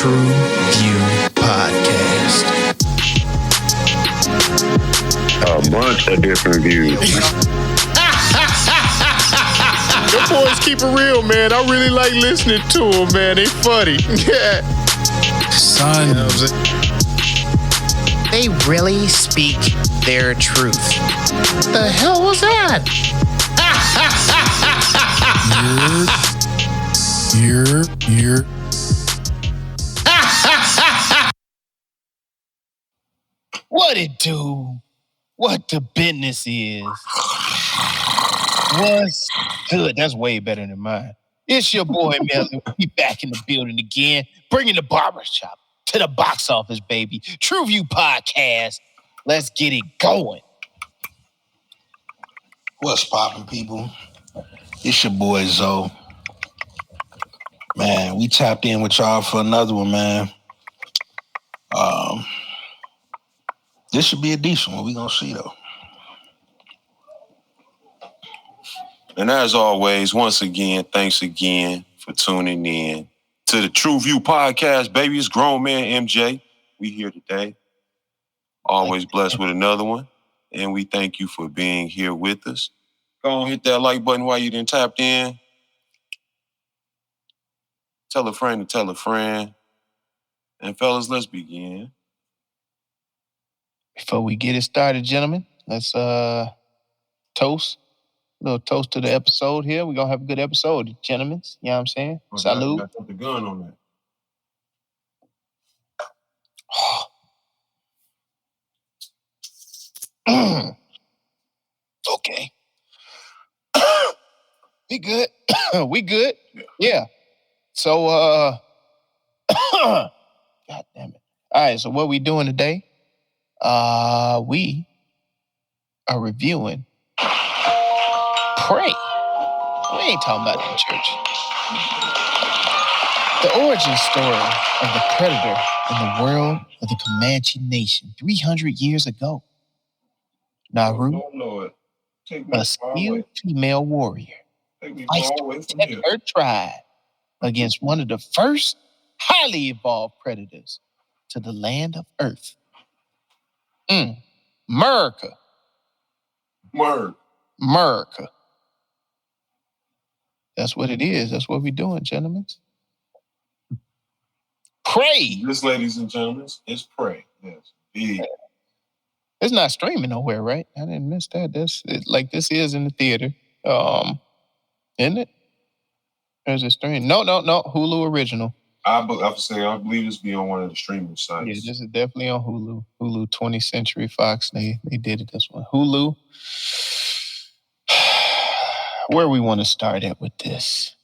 True View Podcast. A bunch of different views. Them boys keep it real, man. I really like listening to them, man. They funny. Yeah. Son. You know what I'm saying? They really speak their truth. The hell was that? You're. What it do? What the business is? What's good? That's way better than mine. It's your boy, Melly. We back in the building again, bringing the barbershop to the box office, baby. TruVue Podcast. Let's get it going. What's poppin', people? It's your boy, Zoe. Man, we tapped in with y'all for another one, man. This should be a decent one. We gonna see, though. And as always, once again, thanks again for tuning in to the TruVue Podcast, baby. It's grown man MJ. We here today. Always blessed with another one. And we thank you for being here with us. Go on, hit that like button while you didn't tapped in. Tell a friend to tell a friend. And fellas, let's begin. Before we get it started, gentlemen, let's toast. A little toast to the episode here. We're going to have a good episode, gentlemen. You know what I'm saying? Okay, Salud. I got the gun on that. Okay. We good. We good. Yeah. So, God damn it. All right. So what we doing today? We are reviewing Prey. We ain't talking about it in church. The origin story of the predator in the world of the Comanche Nation 300 years ago. Naru, Oh, Lord. Take me a far skilled away. female warrior, Take me fights far to away from protect here. her tribe against one of the first highly evolved predators to the land of Earth. America. Word. America. That's what it is. That's what we're doing, gentlemen. Prey. This, ladies and gentlemen, is Prey. Yes. Indeed. It's not streaming nowhere, right? I didn't miss that. This is in the theater. Isn't it? Or is it streaming? No. Hulu original. I believe this be on one of the streaming sites. Yeah, this is definitely on Hulu. Hulu 20th Century Fox. They did it this one. Hulu. Where we want to start at with this?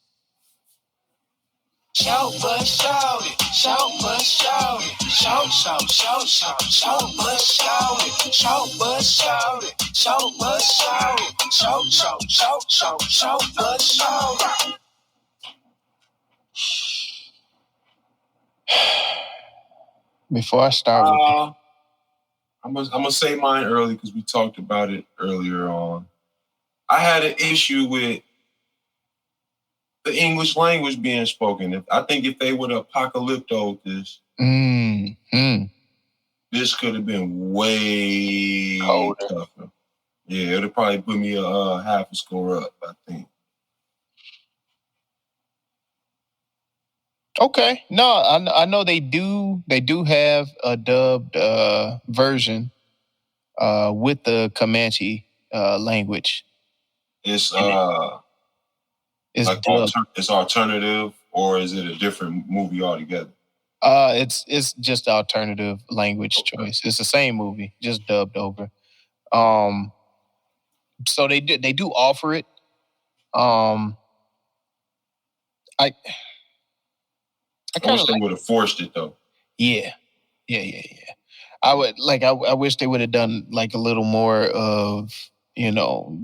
Shout but shout it, shout but shout it, shout but shout it, shout but shout it, shout but shout it, shout but shout it. Before I start with I'm gonna say mine early because we talked about it earlier on. I had an issue with the English language being spoken. I think if they would have apocalyptoed this, this could have been way tougher. Yeah, it would have probably put me a half a score up, I think. Okay. No, I know they do have a dubbed version with the Comanche language. It's It's like dubbed. it's alternative, or is it a different movie altogether? It's just alternative language choice. It's the same movie, just dubbed over. So they do offer it. I I kind wish of they would have forced it though. Yeah. I wish they would have done like a little more of,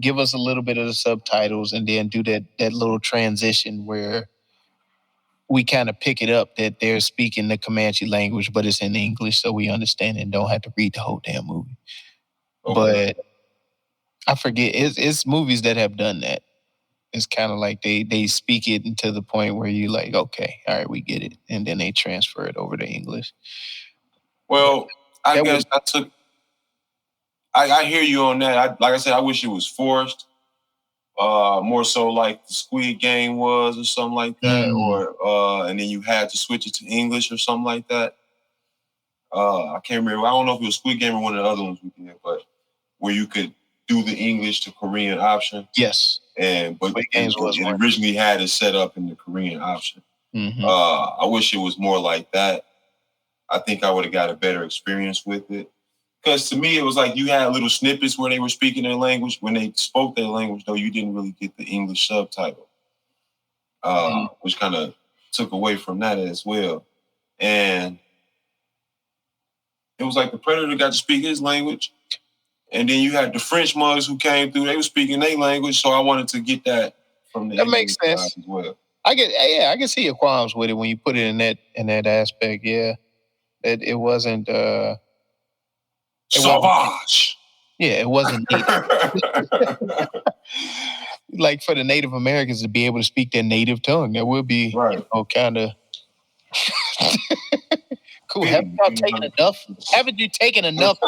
give us a little bit of the subtitles and then do that little transition where we kind of pick it up that they're speaking the Comanche language, but it's in English, so we understand and don't have to read the whole damn movie. Okay. But I forget, it's movies that have done that. it's kind of like they speak it into the point where you like, okay, all right, we get it, and then they transfer it over to English. Well, I That guess I hear you on that. Like I said, I wish it was forced. More so like the Squid Game was or something like that, or and then you had to switch it to English or something like that. I can't remember. I don't know if it was Squid Game or one of the other ones we did, but where you could do the English to Korean option. Yes. But Squid Games was it one. originally had it set up in the Korean option. Mm-hmm. I wish it was more like that. I think I would have got a better experience with it. Because to me, it was like you had little snippets where they were speaking their language. When they spoke their language, though, you didn't really get the English subtitle, which kind of took away from that as well. And it was like the Predator got to speak his language. And then you had the French mugs who came through. They were speaking their language. So I wanted to get that from the That makes sense as well. I can see your qualms with it when you put it in that aspect. Yeah, it wasn't. Sauvage. It wasn't native. Like for the Native Americans to be able to speak their native tongue, that would be kind of cool. Haven't you taken enough? Haven't you taken enough?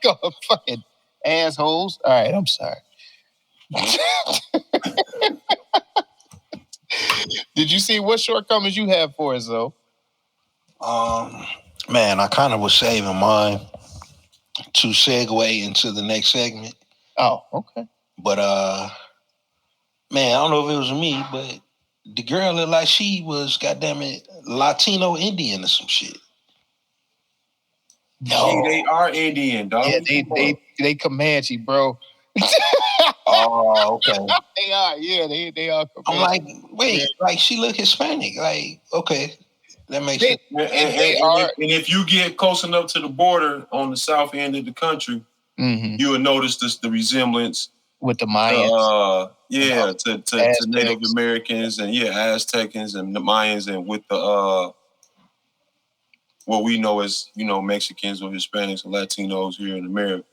Go fucking assholes. All right, I'm sorry. Did you see what shortcomings you have for us, though? Man, I kind of was saving mine to segue into the next segment. Oh, okay. But man, I don't know if it was me, but the girl looked like she was, goddamn it, Latino Indian or some shit. No, they are Indian, dog. Yeah, they Comanche, bro. Oh, okay. They are, yeah, they are Comanche. I'm like, wait, like she look Hispanic. Like, okay, that makes sense. And if you get close enough to the border on the south end of the country, you will notice the resemblance with the Mayans. To Native Americans and Aztecans and the Mayans, and with the what we know as Mexicans or Hispanics or Latinos here in America.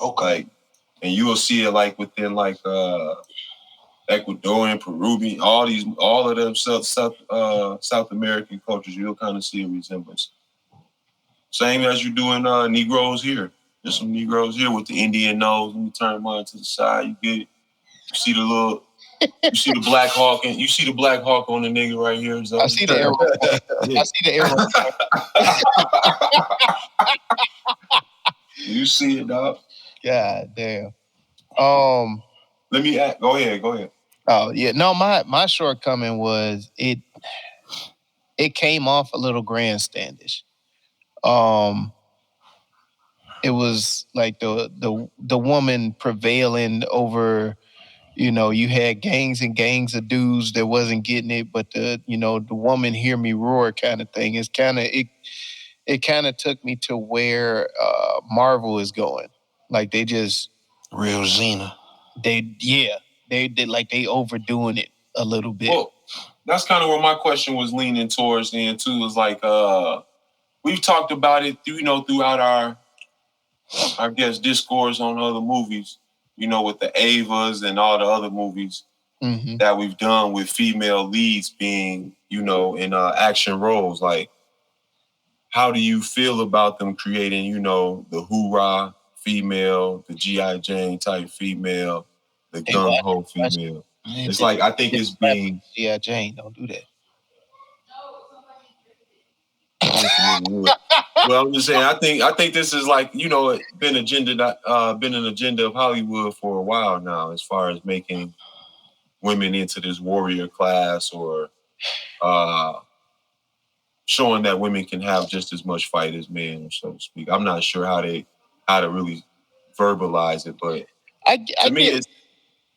Okay. And you will see it like within like Ecuadorian, Peruvian, all of them South American cultures. You'll kind of see a resemblance. Same as you do in Negroes here. There's some Negroes here with the Indian nose. Let me turn mine to the side. You get it. You see you see the Black Hawk, and you see the Black Hawk on the nigga right here. So. I see the arrow. I see the arrow. You see it, dog. God damn. Let me add. Go ahead. Oh yeah. No, my shortcoming was it came off a little grandstandish. It was like the woman prevailing over, you had gangs and gangs of dudes that wasn't getting it, but the woman hear me roar kind of thing. It's it kind of took me to where Marvel is going. Like they just real Xena. They did like they overdoing it a little bit. Well, that's kind of where my question was leaning towards then too. Was like we've talked about it throughout our discourse on other movies, with the Avas and all the other movies that we've done with female leads being, in action roles. Like, how do you feel about them creating, the hoorah female, the G.I. Jane type female, the gung-ho female? It's like, I think it's being... G.I. Jane, don't do that. Well, I'm just saying. I think this is like been an agenda of Hollywood for a while now, as far as making women into this warrior class, or showing that women can have just as much fight as men, so to speak. I'm not sure how to really verbalize it, but to me,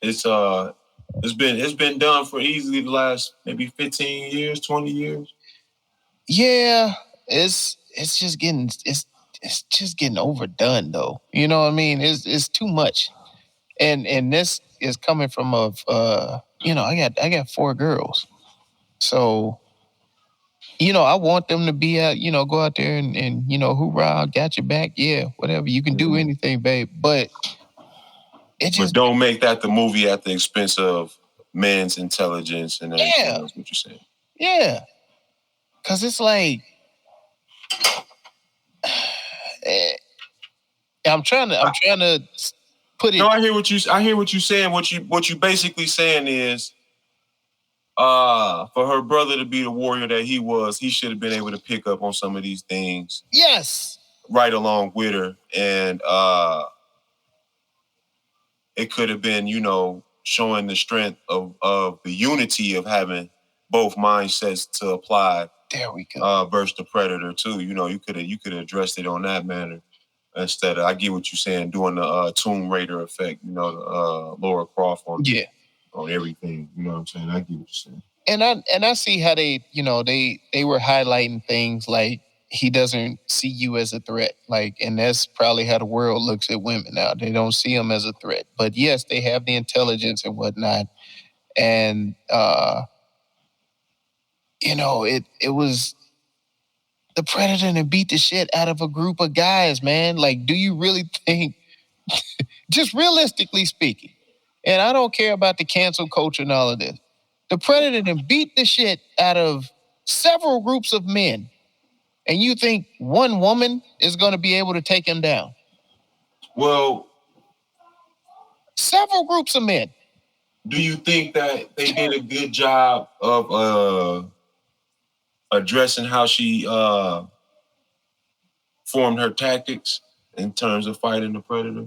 it's been done for easily the last maybe 15 years, 20 years. Yeah, it's just getting overdone though. You know what I mean? It's too much. And this is coming from I got 4 girls. So, I want them to be out, go out there and hoorah, I got your back. Yeah, whatever. You can do anything, babe. But But don't make that the movie at the expense of men's intelligence and everything Yeah. else. What you're saying? Yeah, because it's like I'm trying to put it. No, I hear what you're saying. What you basically saying is, for her brother to be the warrior that he was, he should have been able to pick up on some of these things. Yes. Right along with her, and it could have been, showing the strength of the unity of having both mindsets to apply. There we go. Versus the predator too. You could have addressed it on that manner instead of, I get what you're saying, doing the Tomb Raider effect. The Laura Croft on everything. You know what I'm saying? I get what you're saying. And I see how they were highlighting things like he doesn't see you as a threat, like, and that's probably how the world looks at women now. They don't see them as a threat, but yes, they have the intelligence and whatnot, and it was the predator and beat the shit out of a group of guys, man. Like, do you really think, just realistically speaking, and I don't care about the cancel culture and all of this, the predator and beat the shit out of several groups of men, and you think one woman is going to be able to take him down? Well, several groups of men. Do you think that they did a good job of addressing how she formed her tactics in terms of fighting the predator?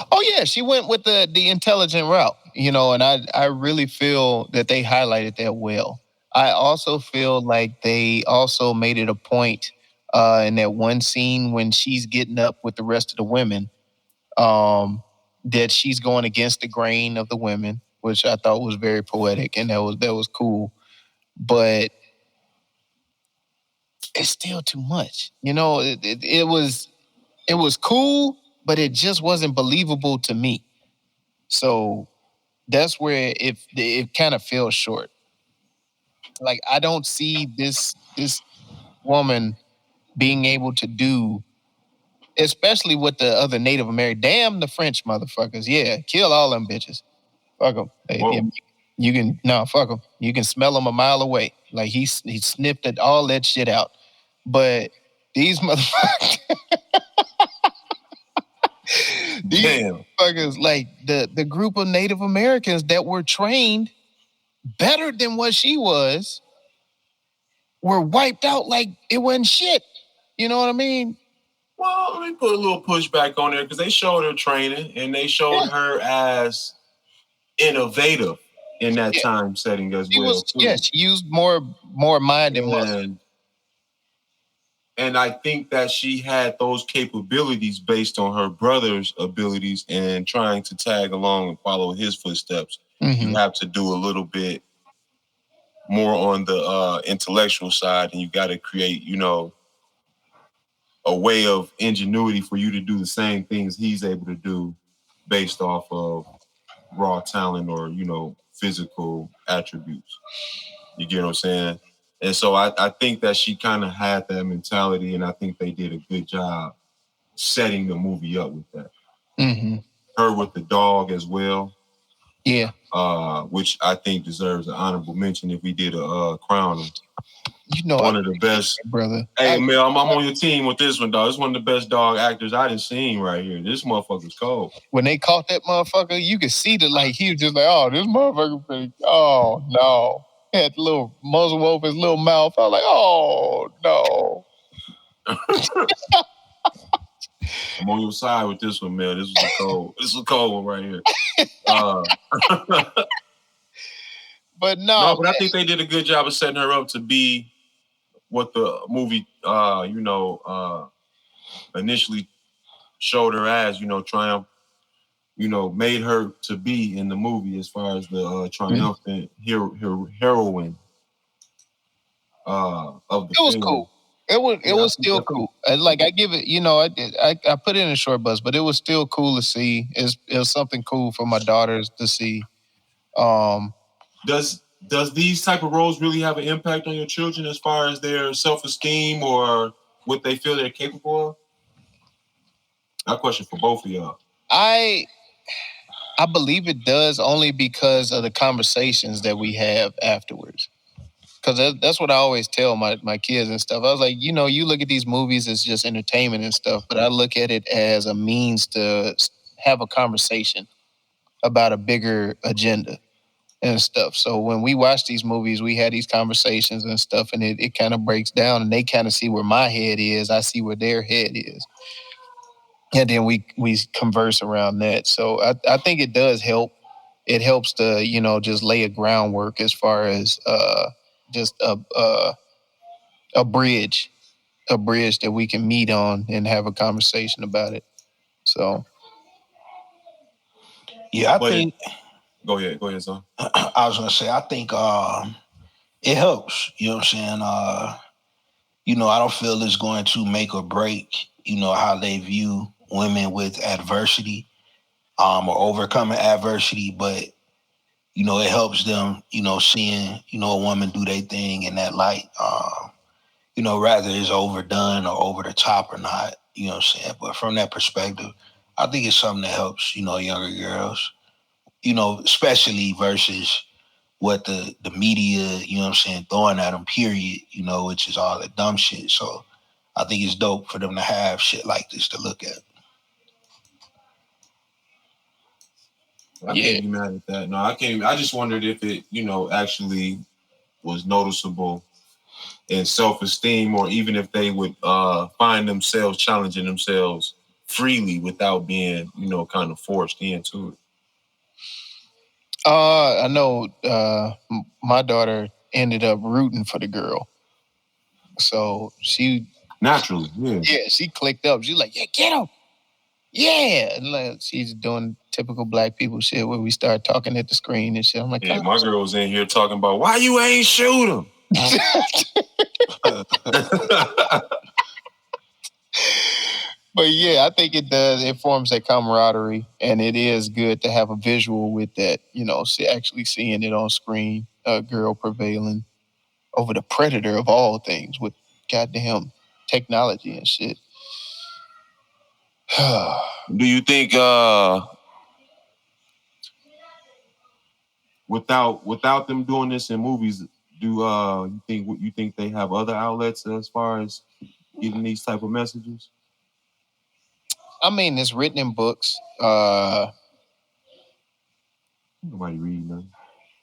Oh yeah, she went with the intelligent route, and I really feel that they highlighted that well. I also feel like they also made it a point in that one scene when she's getting up with the rest of the women, that she's going against the grain of the women, which I thought was very poetic, and that was cool. But it's still too much. It was cool, but it just wasn't believable to me. So that's where it kind of fell short. Like, I don't see this woman being able to do, especially with the other Native American. Damn the French motherfuckers. Yeah, kill all them bitches. Fuck them. Fuck them. You can smell them a mile away. Like, he sniffed at all that shit out. But these motherfuckers, motherfuckers, like the group of Native Americans that were trained better than what she was, were wiped out like it wasn't shit. You know what I mean? Well, let me put a little pushback on there, because they showed her training and they showed her as innovative in that time setting as well. She used more mind than muscle. And I think that she had those capabilities based on her brother's abilities and trying to tag along and follow his footsteps. Mm-hmm. You have to do a little bit more on the intellectual side, and you got to create, a way of ingenuity for you to do the same things he's able to do based off of raw talent or, physical attributes. You get what I'm saying? And so I think that she kind of had that mentality, and I think they did a good job setting the movie up with that. Mm-hmm. Her with the dog as well. Yeah. Which I think deserves an honorable mention if we did a crown. One of the best, brother. Hey, Mel, I'm on your team with this one, dog. It's one of the best dog actors I done seen right here. This motherfucker's cold. When they caught that motherfucker, you could see he was just like, oh, this motherfucker pretty. Oh no. He had the little muzzle over his little mouth. I was like, oh no. I'm on your side with this one, Mel. This is a cold one right here. But but I think they did a good job of setting her up to be what the movie, initially showed her as, triumph, made her to be in the movie as far as the triumphant heroine of the It was film. cool. It was still cool. Like, I give it, I put it in a short bus, but it was still cool to see. It was something cool for my daughters to see. Does these type of roles really have an impact on your children as far as their self-esteem or what they feel they're capable of? That question for both of y'all. I I believe it does only because of the conversations that we have afterwards. Because that's what I always tell my kids and stuff. I was like, you look at these movies as just entertainment and stuff, but I look at it as a means to have a conversation about a bigger agenda and stuff. So when we watch these movies, we had these conversations and stuff, and it kind of breaks down, and they kind of see where my head is. I see where their head is. And then we converse around that. So I think it does help. It helps to, just lay a groundwork as far as just a bridge, that we can meet on and have a conversation about it. So Yeah, I But think go ahead, son. I was gonna say I think it helps. You know what I'm saying? I don't feel it's going to make or break, how they view women with adversity, or overcoming adversity, but it helps them, seeing, a woman do their thing in that light. Rather it's overdone or over the top or not, you know what I'm saying? But from that perspective, I think it's something that helps, younger girls, especially versus what the media, throwing at them, period, which is all the dumb shit. So I think it's dope for them to have shit like this to look at. I can't be mad at that. No, I can't. I just wondered if it, actually was noticeable in self-esteem, or even if they would find themselves challenging themselves freely without being, kind of forced into it. I know my daughter ended up rooting for the girl. So she naturally, she clicked up. She's like, yeah, get him. Yeah. And like, she's doing typical black people shit where we start talking at the screen and shit. I'm like, my girl was in here talking about why you ain't shoot him. But yeah, I think it does. It forms that camaraderie, and it is good to have a visual with that. Actually seeing it on screen, a girl prevailing over the predator of all things with goddamn technology and shit. Do you think without them doing this in movies, do you think they have other outlets as far as getting these type of messages? I mean, it's written in books. Nobody reading them.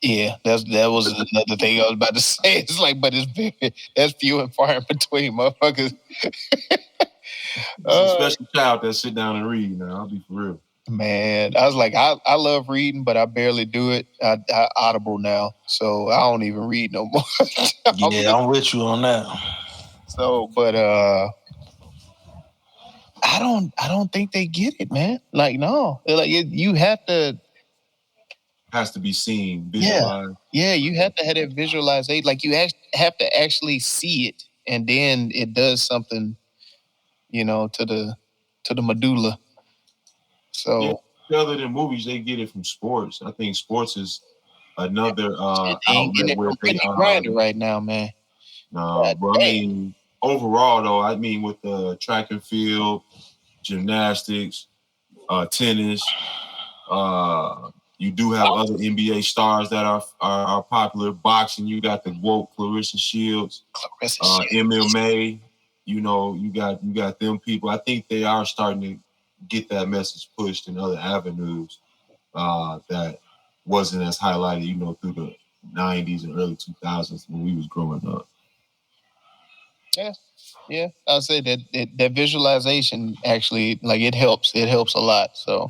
Yeah, that was another thing I was about to say. It's like, but that's few and far in between, motherfuckers. It's a special child that sit down and read. Now, I'll be for real. Man, I was like, I love reading, but I barely do it. I Audible now, so I don't even read no more. Yeah, I'm with you on that. So, but I don't think they get it, man. Like, no, like you have to. Has to be seen, visualized. Yeah, you have to have that visualization. Like you have to actually see it, and then it does something, to the medulla. So other than movies, they get it from sports. I think sports is another outlet where they grinder right now, man. No, but I mean, overall though, I mean with the track and field, gymnastics, tennis, you do have other NBA stars that are popular. Boxing, you got the woke Clarissa Shields, MMA. You got them people. I think they are starting to get that message pushed in other avenues that wasn't as highlighted, through the 90s and early 2000s when we was growing up. Yeah. I'll say that visualization actually, like, it helps. It helps a lot. So,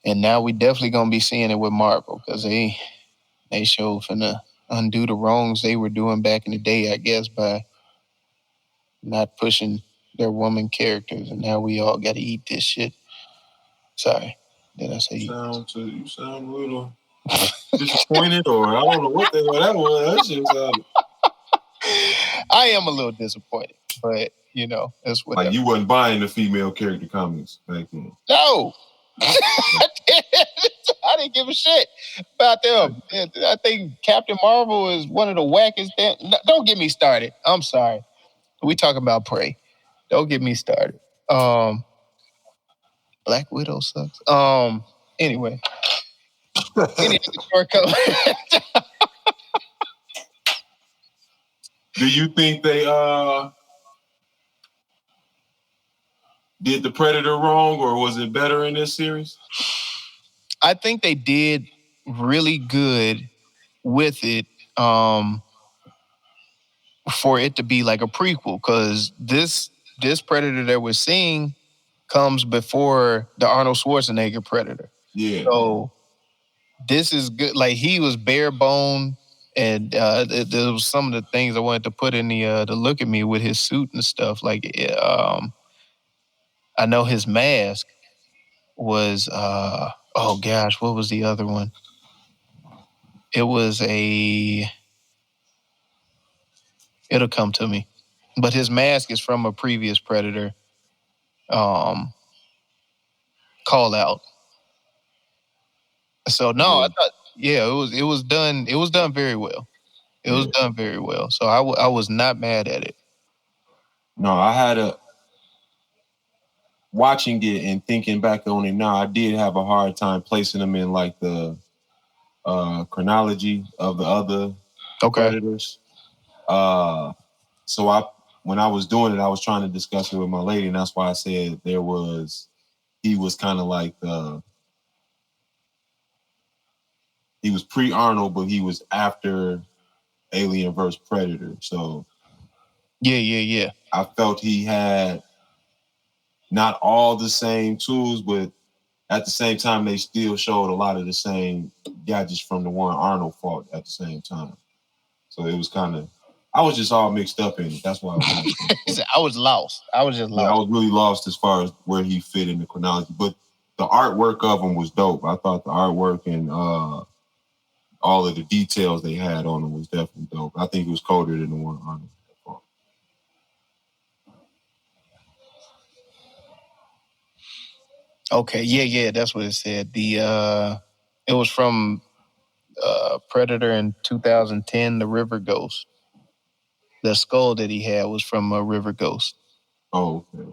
and now we definitely gonna be seeing it with Marvel because they show finna undo the wrongs they were doing back in the day, I guess, by not pushing their woman characters, and now we all got to eat this shit. Sorry, did I say you sound a little disappointed, or I don't know what the hell that was. That shit sounded. I am a little disappointed, but that's what. Like you wasn't buying the female character comics back then. No, I didn't give a shit about them. I think Captain Marvel is one of the wackest. Don't get me started. I'm sorry. We talking about Prey. Don't get me started. Black Widow sucks. Anyway. Any shortcut. Do you think they did the Predator wrong, or was it better in this series? I think they did really good with it for it to be like a prequel, because this Predator that we're seeing comes before the Arnold Schwarzenegger Predator. Yeah. So this is good. Like, he was bare bone, and there was some of the things I wanted to put in the look at me with his suit and stuff. Like, I know his mask was oh gosh, what was the other one? It was it'll come to me. But his mask is from a previous Predator call out. So no, I thought it was done very well. It was done very well. So I was not mad at it. No, I had watching it and thinking back on it now, I did have a hard time placing them in like the chronology of the other Predators. So when I was doing it, I was trying to discuss it with my lady, and that's why I said he was kind of like he was pre-Arnold, but he was after Alien vs. Predator. So yeah. I felt he had not all the same tools, but at the same time, they still showed a lot of the same gadgets from the one Arnold fought at the same time. So it was kind of, I was just all mixed up in it. That's why I was lost. I was just lost. Yeah, I was really lost as far as where he fit in the chronology. But the artwork of him was dope. I thought the artwork and all of the details they had on him was definitely dope. I think it was colder than the one Arnold fought. Okay, yeah, that's what it said. It was from Predator in 2010, the River Ghost. The skull that he had was from a River Ghost. Oh, okay.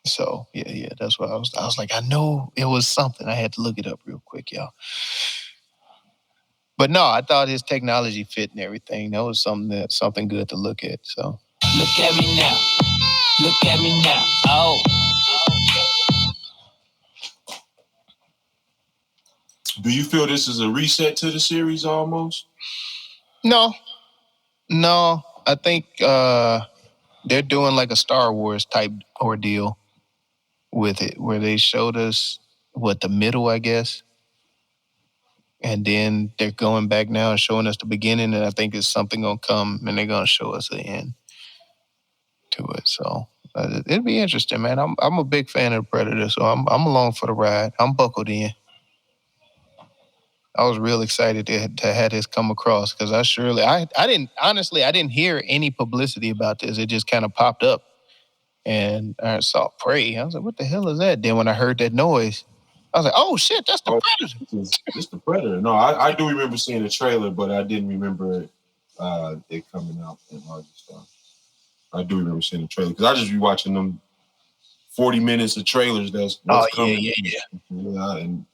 So yeah, that's what I was like, I know it was something. I had to look it up real quick, y'all. But no, I thought his technology fit and everything. That was something good to look at. So look at me now. Look at me now. Oh. Do you feel this is a reset to the series almost? No. I think they're doing like a Star Wars type ordeal with it, where they showed us the middle, I guess. And then they're going back now and showing us the beginning, and I think it's something gonna come, and they're gonna show us the end to it. So it'd be interesting, man. I'm a big fan of Predator, so I'm along for the ride. I'm buckled in. I was real excited to have this come across, because I didn't hear any publicity about this. It just kind of popped up, and I saw Prey. I was like, what the hell is that? Then when I heard that noise, I was like, oh shit, that's the Predator. It's the Predator. No, I do remember seeing the trailer, but I didn't remember it coming out in August. I do remember seeing the trailer, because I just be watching them 40 minutes of trailers that's coming. Yeah, and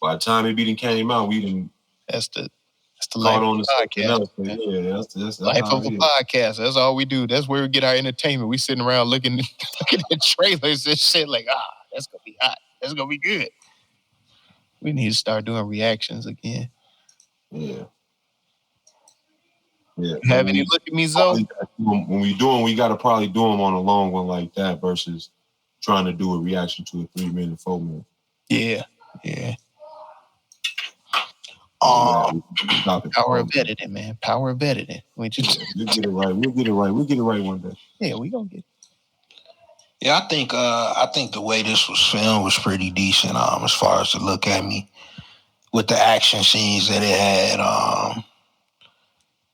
by the time it came out, we didn't. That's the life of a podcast. Yeah, that's life of a podcast. That's all we do. That's where we get our entertainment. We sitting around looking at trailers and shit like, that's gonna be hot. That's gonna be good. We need to start doing reactions again. Yeah. Have any look at me, Zoe? When we do them, we gotta probably do them on a long one like that versus trying to do a reaction to a 3-minute, 4-minute. Yeah. Power of editing, man. Power of editing. We'll get it right. We'll get it right one day. Yeah, we gonna get it. Yeah, I think the way this was filmed was pretty decent. As far as to look at me, with the action scenes that it had,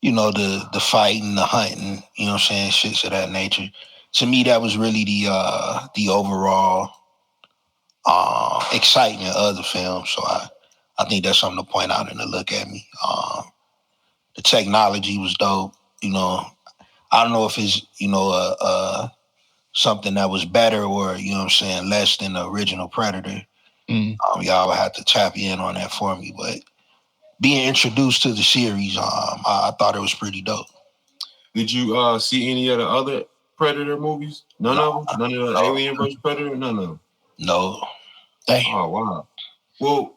the fighting, the hunting, you know what I'm saying, shits of that nature. To me, that was really the overall excitement of the film. So I think that's something to point out and to look at me. The technology was dope. I don't know if it's something that was better or less than the original Predator. Y'all would have to tap in on that for me. But being introduced to the series, I thought it was pretty dope. Did you see any of the other Predator movies? None of them? None of the Alien vs. Predator? None of them? No. Damn. Oh, wow. Well,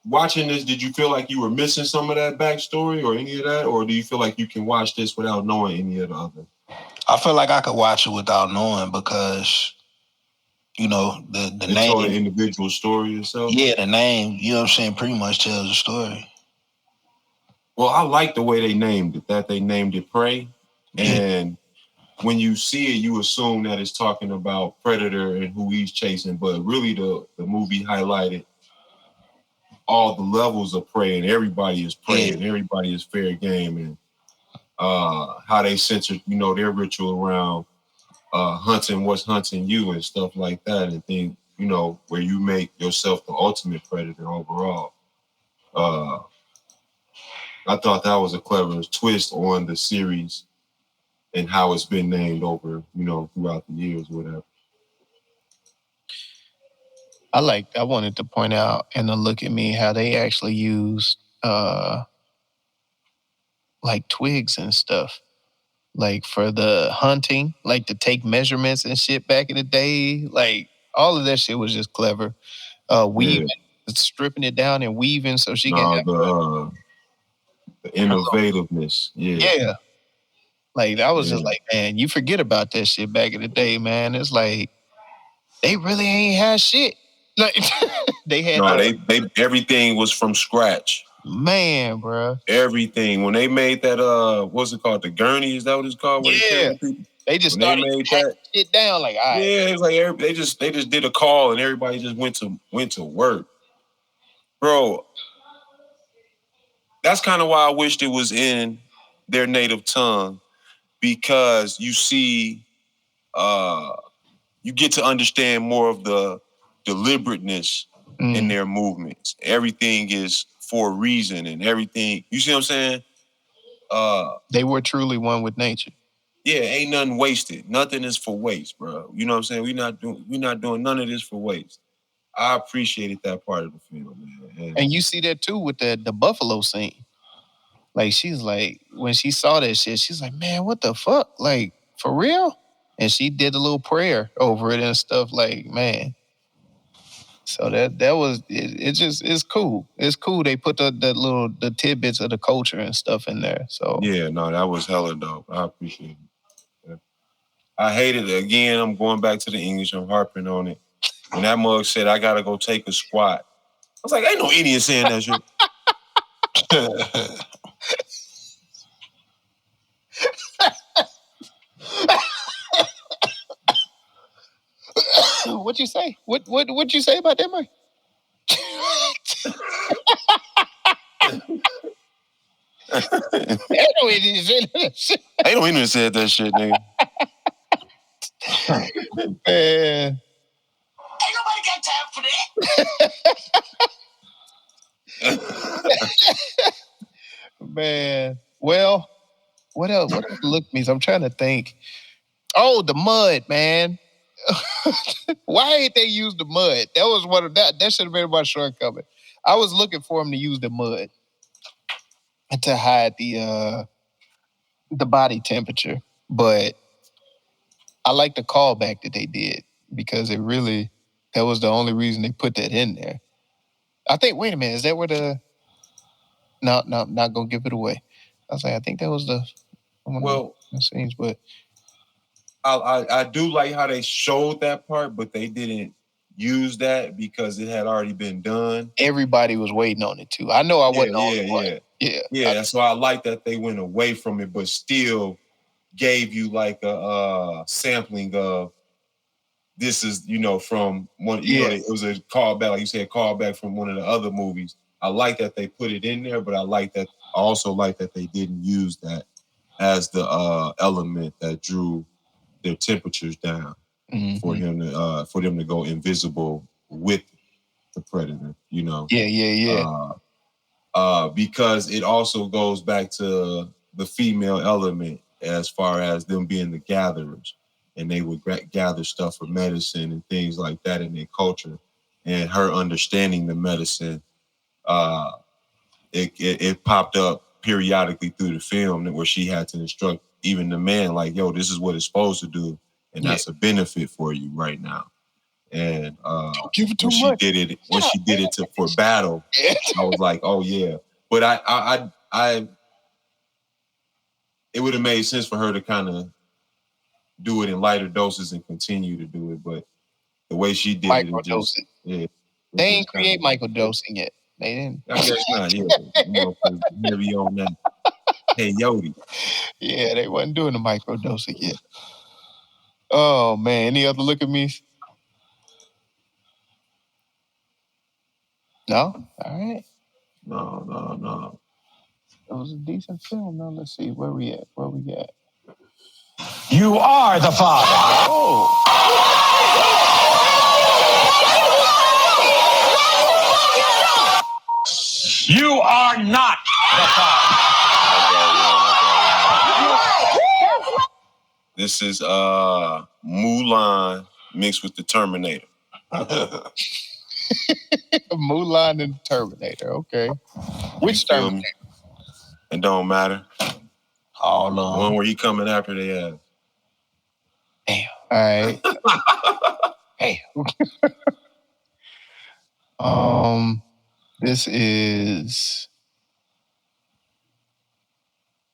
watching this, did you feel like you were missing some of that backstory or any of that? Or do you feel like you can watch this without knowing any of the other? I feel like I could watch it without knowing because, the name. Told an individual story itself? Yeah, the name, you know what I'm saying, pretty much tells the story. Well, I like the way they named it, that they named it Prey. And when you see it, you assume that it's talking about Predator and who he's chasing. But really, the movie highlighted all the levels of prey, and everybody is prey, and everybody is fair game, and how they censor, their ritual around hunting what's hunting you and stuff like that, and things, where you make yourself the ultimate predator overall. I thought that was a clever twist on the series and how it's been named over, throughout the years, whatever. I wanted to point out in the Look at Me how they actually used like twigs and stuff. Like for the hunting, like to take measurements and shit back in the day. Like all of that shit was just clever. Weaving, stripping it down and weaving so she can have the innovativeness. Yeah. Like I was just like, man, you forget about that shit back in the day, man. It's like they really ain't had shit. Like they had they everything was from scratch. Man, bro. Everything. When they made that what's it called? The gurney, is that what it's called? They just started made that shit down like, all right. Yeah, it's like they just did a call and everybody just went to work. Bro, that's kind of why I wished it was in their native tongue, because you see you get to understand more of the deliberateness in their movements. Everything is for a reason and everything. You see what I'm saying? They were truly one with nature. Yeah, ain't nothing wasted. Nothing is for waste, bro. You know what I'm saying? We're not doing none of this for waste. I appreciated that part of the film, man. And you see that too with the buffalo scene. Like she's like, when she saw that shit, she's like, man, what the fuck? Like, for real? And she did a little prayer over it and stuff, like, man. So that was it's cool. It's cool they put the tidbits of the culture and stuff in there. So yeah, no, that was hella dope. I appreciate it. Yeah. I hated it. Again, I'm going back to the English. I'm harping on it. When that mug said, I gotta go take a squat, I was like, ain't no Indian saying that shit. What'd you say? What'd you say about that, Mike? Ain't no Indian saying that shit. Ain't no Indian said that shit, nigga. Man. Ain't nobody got time for that. Man. Well, what else? What else looked me? I'm trying to think. Oh, the mud, man. Why ain't they use the mud? That was one of that should have been my shortcoming. I was looking for him to use the mud to hide the body temperature, but I like the callback that they did because that was the only reason they put that in there. I think, wait a minute, is that where the not gonna give it away. I was like, I think that was the scenes, but I do like how they showed that part, but they didn't use that because it had already been done. Everybody was waiting on it too. I know I wasn't on it. Yeah. So I like that they went away from it, but still gave you like a sampling of this is, from one, it was a callback, like you said, callback from one of the other movies. I like that they put it in there, but I also like that they didn't use that as the element that drew their temperatures down for them to go invisible with the predator, because it also goes back to the female element as far as them being the gatherers, and they would gather stuff for medicine and things like that in their culture. and her understanding the medicine, it popped up periodically through the film where she had to instruct even the man, like, yo, this is what it's supposed to do, and that's a benefit for you right now. And give it too when much. she did it for battle, I was like, oh yeah. But I it would have made sense for her to kind of do it in lighter doses and continue to do it. But the way she did it just, They ain't create microdosing yet. They didn't. I guess not. Yeah, heavy on that. Hey, Yodi. Yeah, they wasn't doing the microdosing yet. Oh man, any other look at me? No? All right. No. It was a decent film. Now let's see where we at. You are the father. Oh. You are not the father. This is Mulan mixed with the Terminator. Mulan and Terminator. Okay. Which Terminator? It don't matter. All of The them. one where he coming after their ass. Damn. All right. Damn. This is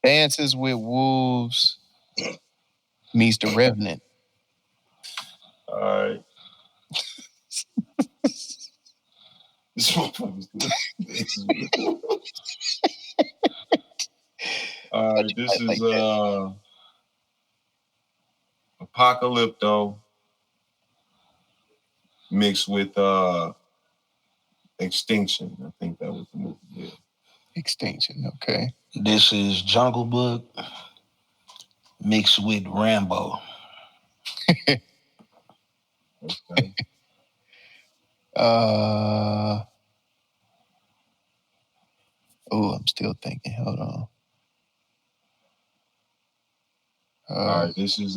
Dances with Wolves meets The Revenant. All right. This motherfucker's good. All right, this is Apocalypto mixed with Extinction. I think that was the movie. Yeah. Extinction, okay. This is Jungle Book mixed with Rambo. Okay. I'm still thinking. Hold on. All right, this is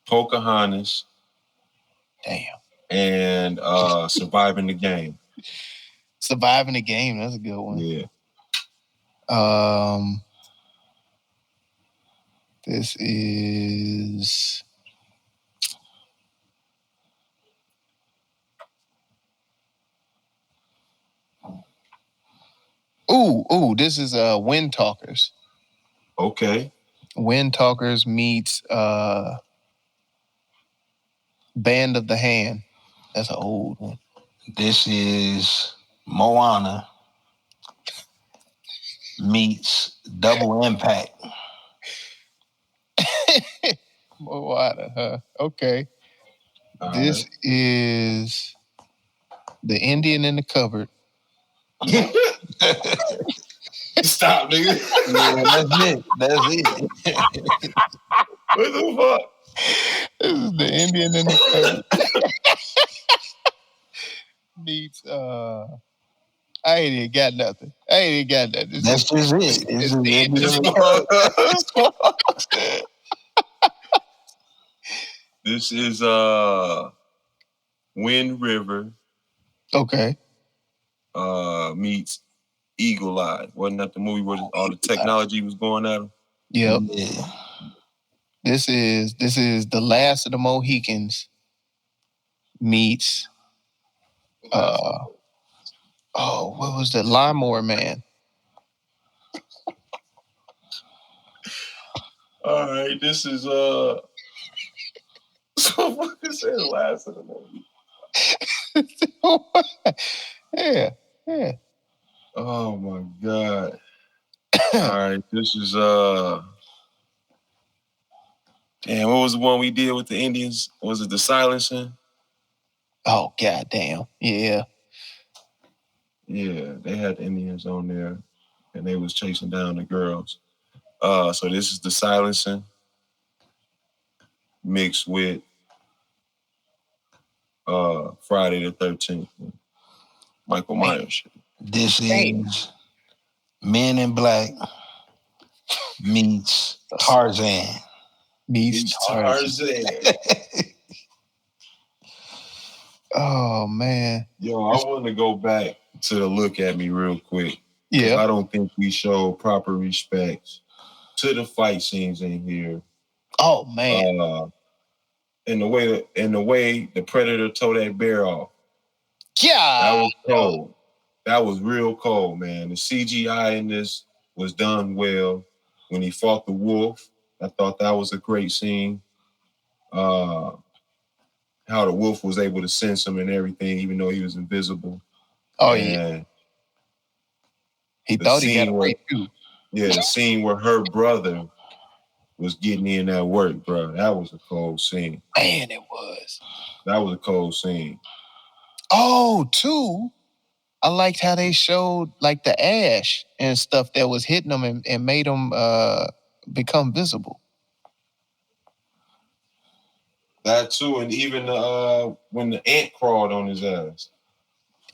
Pocahontas. Damn. And Surviving the Game. Surviving the Game, that's a good one. Yeah. This is this is Wind Talkers. Okay. Wind Talkers meets Band of the Hand. That's an old one. This is Moana meets Double Impact. Moana, huh? Okay. All This is The Indian in the Cupboard. Stop, nigga. Yeah, that's it. What the fuck? This is The Indian in the Cupboard. Meets I ain't even got nothing. That's just it. It's the Indian in the Cupboard. This is Wind River. Okay. Meets Eagle Eye. Wasn't that the movie where all the technology was going at him? Yep. Yeah. This is The Last of the Mohicans meets what was the Lawnmower Man? All right, this is so what is that last of the movie? Yeah. Oh my god. All right, this is damn, what was the one we did with the Indians? Was it The Silencing? Oh goddamn. Yeah. Yeah, they had the Indians on there and they was chasing down the girls. So this is The Silencing mixed with Friday the 13th. Michael Myers shit. This is Men in Black meets Tarzan. Meets Tarzan. Oh man. Yo, I want to go back to the look at me real quick. Yeah. I don't think we show proper respect to the fight scenes in here. Oh man. In the way the Predator tore that bear off. Yeah. That was cold. That was real cold, man. The CGI in this was done well. When he fought the wolf, I thought that was a great scene. How the wolf was able to sense him and everything, even though he was invisible. Oh, yeah. He thought he got away too. Yeah, the scene where her brother was getting in that work, bro. That was a cold scene. Man, it was. That was a cold scene. Oh, too. I liked how they showed like the ash and stuff that was hitting them and made them become visible. That too, and even when the ant crawled on his ass.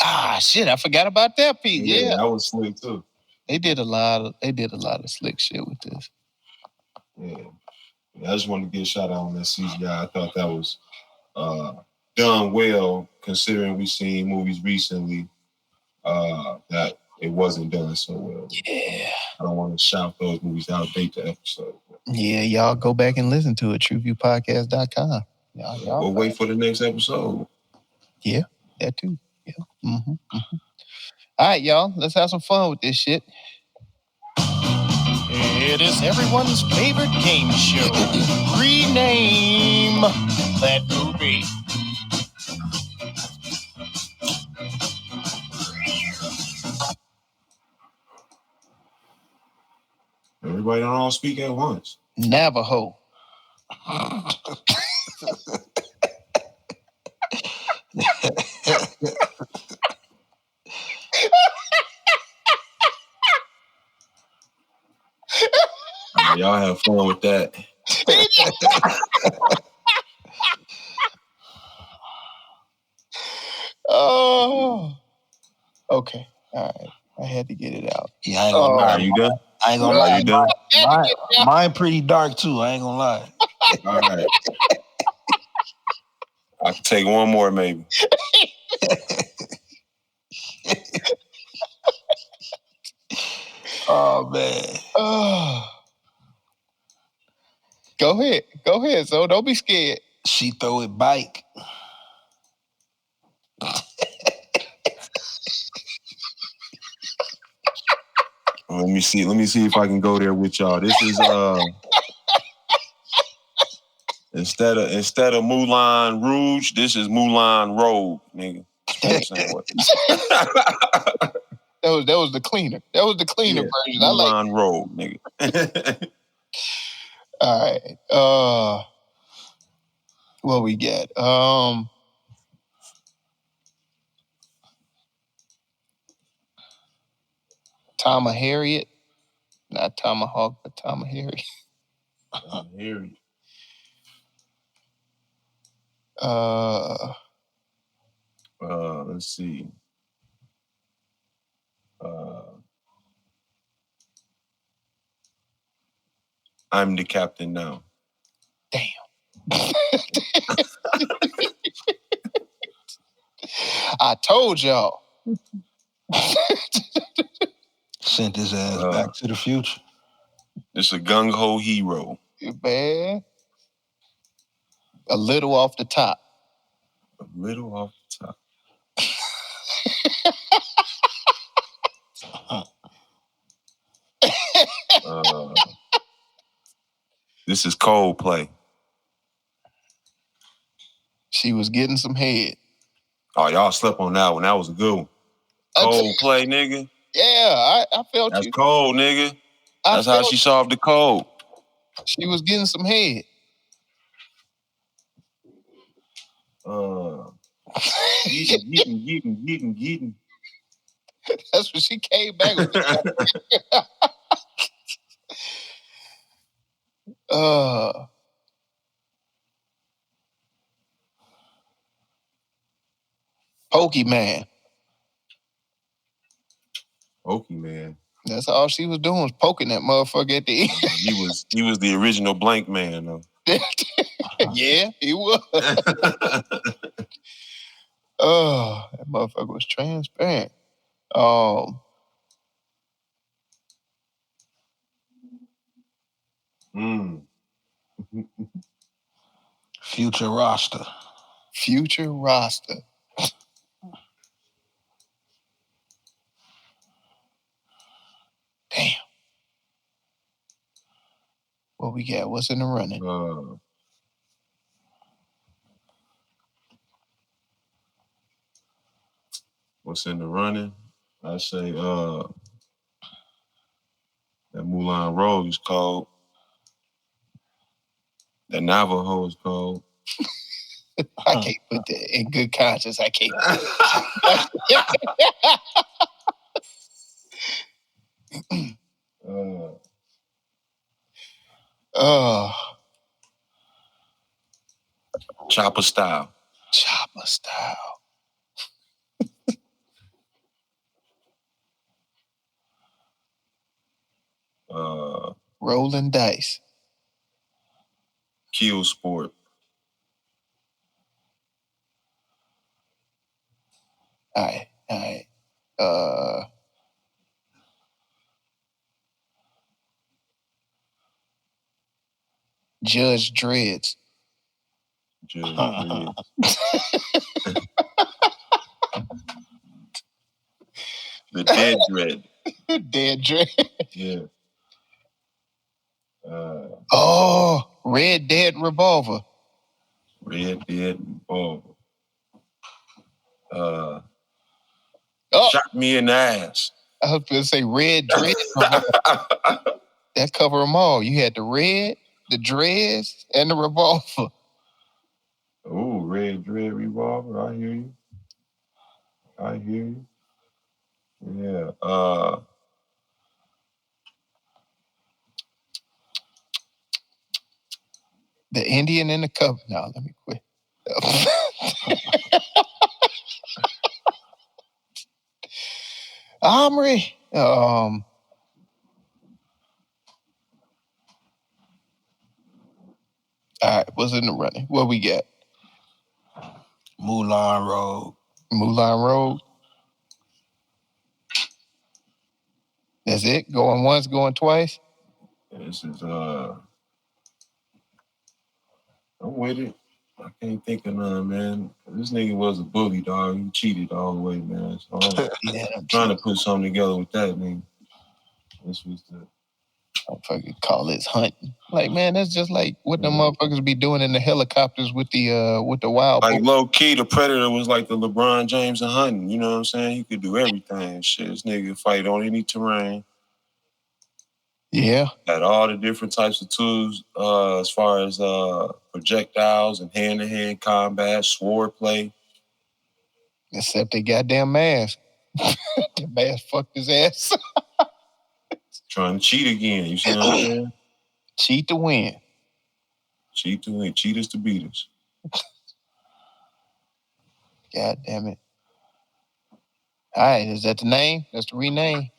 Ah, shit! I forgot about that piece. Yeah, that was slick too. They did a lot of slick shit with this. Yeah, I just wanted to get a shout out on that CGI. I thought that was done well, considering we've seen movies recently that it wasn't done so well. Yeah, I don't want to shout those movies out, date the episode. Yeah, y'all go back and listen to it. TruVuePodcast.com. Y'all we'll wait for the next episode. Yeah, that too. Yeah. Mm-hmm. All right, y'all. Let's have some fun with this shit. It is everyone's favorite game show. Rename that movie. Everybody don't all speak at once. Navajo. Y'all have fun with that. Oh. Okay. All right. I had to get it out. Yeah, I ain't gonna lie. Are you done? I ain't gonna lie. Are you done? Mine pretty dark too. I ain't gonna lie. All right. I can take one more, maybe. Oh man. Oh. Go ahead. So don't be scared. She throw it bike. Let me see if I can go there with y'all. This is instead of Mulan Rouge, this is Mulan Rogue, nigga. That was the cleaner. That was the cleaner version. Mulan Rogue, nigga. All right. What we got? Tom of Harriet. Not Tomahawk, but Tom of Harriet. Tom of Harriet. Let's see. I'm the captain now. Damn. I told y'all. Sent his ass back to the future. This is a gung-ho hero. Man. A little off the top. A little off the top. This is Coldplay. She was getting some head. Oh, y'all slept on that one. That was a good one. Coldplay, nigga. Yeah, I felt That's you. That's cold, nigga. That's how she solved the cold. She was getting some head. Getting. That's what she came back with. Pokemon. Pokemon. That's all she was doing was poking that motherfucker at the end. He was the original blank man though. Yeah, he was. Oh, that motherfucker was transparent. Future roster. Future roster. Damn. What we got? What's in the running? What's in the running? I say that Mulan Road is cold. That Navajo is cold. I can't put that in good conscience. I can't. Chopper style. Chopper style. Rolling dice. Kill sport. All right. Judge Dreads. Judge Dredd. The Dead Dread. Dead Dread. Yeah. Red Dead Revolver. Red Dead Revolver. Shot me in the ass. I was going to say Red Dread Revolver. That cover them all. You had the red, the dreads, and the revolver. Oh, Red Dread Revolver. I hear you. Yeah. The Indian in the cover. No, let me quit. Omri. All right, what's in the running? What we got? Mulan Road. Mulan Road. That's it? Going once, going twice? This is I'm with it. I can't think of none, man. This nigga was a bully, dog. He cheated all the way, man. So I'm trying to put something together with that, man. This was the motherfucker call this hunting. Like, man, that's just like what the motherfuckers be doing in the helicopters with the wild. Like low key, the Predator was like the LeBron James of hunting. You know what I'm saying? He could do everything. Shit, this nigga fight on any terrain. Yeah. Had all the different types of tools as far as projectiles and hand-to-hand combat, sword play. Except the goddamn mask. The mask fucked his ass. Trying to cheat again. You see what I'm saying? Cheat to win. Cheat to win. Cheat us to beat us. God damn it. All right, is that the name? That's the rename?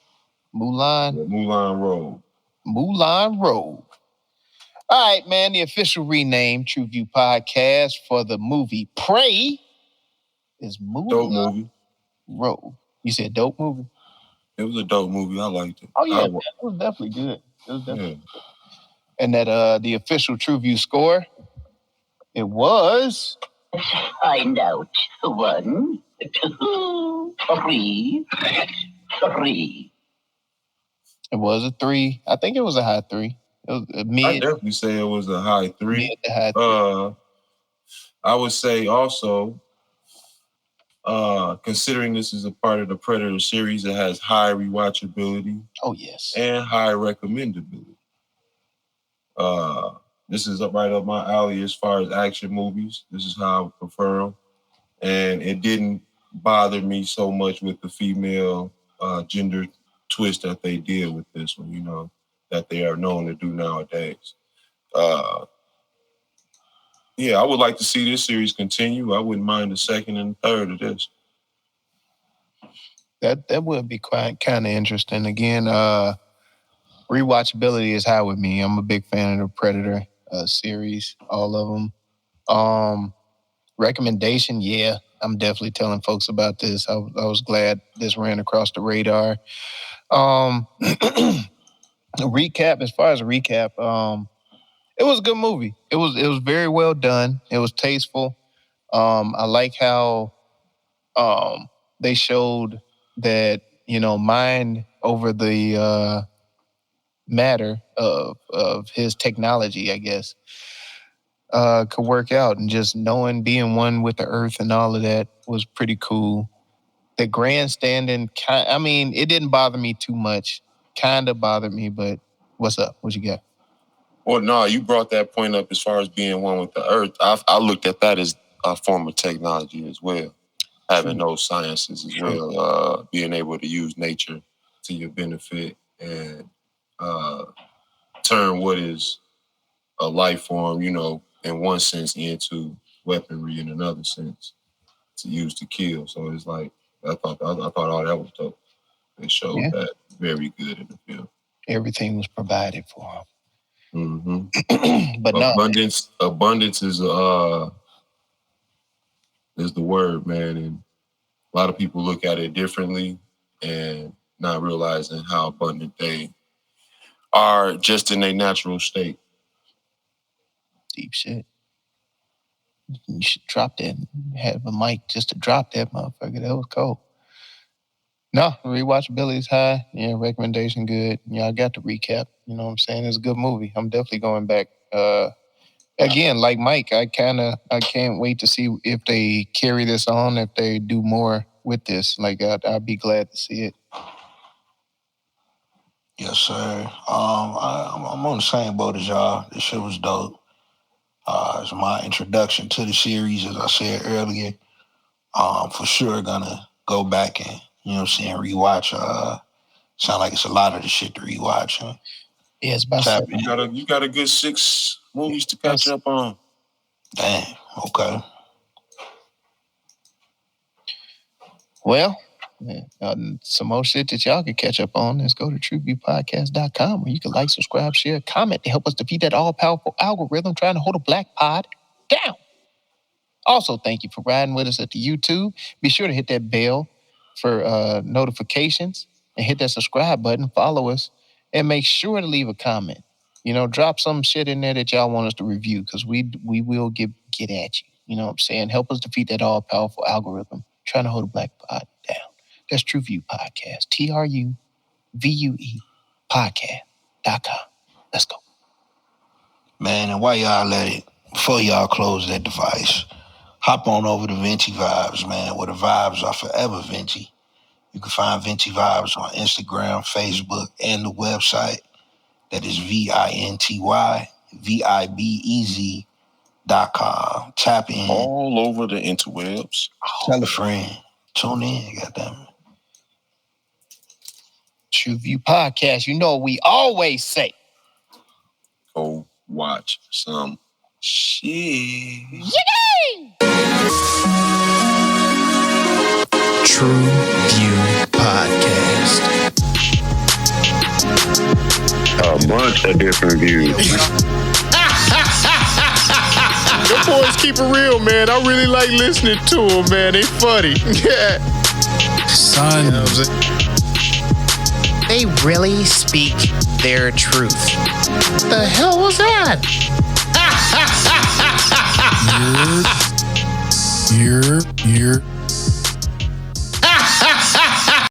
Mulan? Yeah, Mulan Road. Mulan Road. All right, man, the official rename, TruVue Podcast, for the movie Prey is Mulan Dope movie. Road. You said dope movie? It was a dope movie. I liked it. Oh, yeah, it was definitely good. Good. And that the official TruVue score, it was... Find out. 1, 2, 3. It was a 3. I think it was a high 3. It was a mid. I definitely say it was a high 3. Mid to high 3. I would say also, considering this is a part of the Predator series that has high rewatchability. Oh, yes. And high recommendability. This is right up my alley as far as action movies. This is how I would prefer them. And it didn't bother me so much with the female gender twist that they did with this one, you know, that they are known to do nowadays. Yeah, I would like to see this series continue. I wouldn't mind the second and third of this. That would be quite kind of interesting. Again, rewatchability is high with me. I'm a big fan of the Predator series, all of them. Recommendation, yeah. I'm definitely telling folks about this. I was glad this ran across the radar. Recap, as far as a recap, it was a good movie. It was very well done. It was tasteful. I like how they showed that, mind over the matter of his technology, I guess, could work out, and just knowing, being one with the earth and all of that was pretty cool. The grandstanding, it didn't bother me too much. Kind of bothered me, but what's up? What you got? Well, no, you brought that point up as far as being one with the earth. I looked at that as a form of technology as well. Having those sciences as well, being able to use nature to your benefit and turn what is a life form, in one sense into weaponry in another sense to use to kill. So it's like, I thought all that was dope. They showed that very good in the film. Everything was provided for him. Mm-hmm. But abundance is the word, man. And a lot of people look at it differently and not realizing how abundant they are just in their natural state. Deep shit. You should drop that. Have a mic just to drop that motherfucker. That was cool. No, rewatchability is high. Yeah, recommendation good. Yeah, I got the recap. You know what I'm saying? It's a good movie. I'm definitely going back. Again, like Mike, I can't wait to see if they carry this on, if they do more with this. Like, I'd be glad to see it. Yes, sir. I'm on the same boat as y'all. This shit was dope. It's my introduction to the series, as I said earlier. For sure gonna go back and, rewatch. Sound like it's a lot of the shit to rewatch. Huh? Yeah, it's about 7. You got a good 6 movies to catch up on. Damn, okay. Well, some more shit that y'all can catch up on. Let's go to TruVuePodcast.com, where you can like, subscribe, share, comment to help us defeat that all-powerful algorithm trying to hold a black pod down. Also, thank you for riding with us at the YouTube. Be sure to hit that bell for notifications and hit that subscribe button. Follow us and make sure to leave a comment. Drop some shit in there that y'all want us to review, because we will get at you. You know what I'm saying? Help us defeat that all-powerful algorithm trying to hold a black pod down. That's TruVue Podcast. TruVue Podcast.com. Let's go. Man, and while y'all before y'all close that device, hop on over to Venti Vibes, man, where the vibes are forever Venti. You can find Venti Vibes on Instagram, Facebook, and the website. That is VintyVibez.com. Tap in. All over the interwebs. Tell a friend. Tune in, goddamn. TruVue Podcast. You know what we always say. Go watch some shit. Yay! TruVue Podcast. A bunch of different views. Them boys keep it real, man. I really like listening to them, man. They funny. Yeah. Son. They really speak their truth. The hell was that? You're